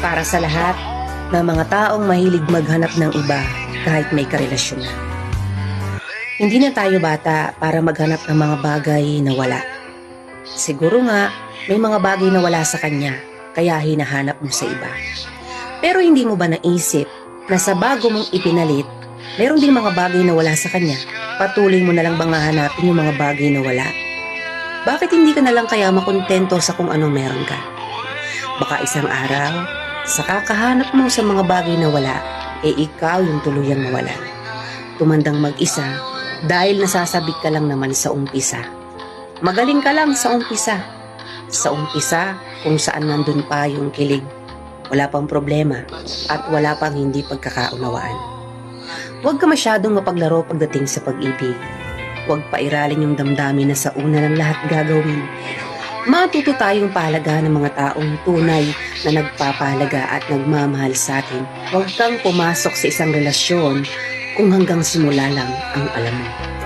Para sa lahat ng mga taong mahilig maghanap ng iba kahit may karelasyon na. Hindi na tayo bata para maghanap ng mga bagay na wala. Siguro nga, may mga bagay na wala sa kanya, kaya hinahanap mo sa iba. Pero hindi mo ba naisip na sa bago mong ipinalit, meron din mga bagay na wala sa kanya? Patuloy mo na lang bang hahanapin yung mga bagay na wala? Bakit hindi ka na lang kaya makontento sa kung anong meron ka? Baka isang araw, sa kakahanap mo sa mga bagay na wala, ikaw yung tuluyang mawala. Tumandang mag-isa dahil nasasabik ka lang naman sa umpisa. Magaling ka lang sa umpisa. Sa umpisa kung saan nandun pa yung kilig. Wala pang problema at wala pang hindi pagkakaunawaan. Huwag ka masyadong mapaglaro pagdating sa pag-ibig. Huwag pairalin yung damdamin na sa una ng lahat gagawin. Matuto tayong pahalagahan ng mga taong tunay na nagpapahalaga at nagmamahal sa atin. Huwag kang pumasok sa isang relasyon kung hanggang simula lang ang alam mo.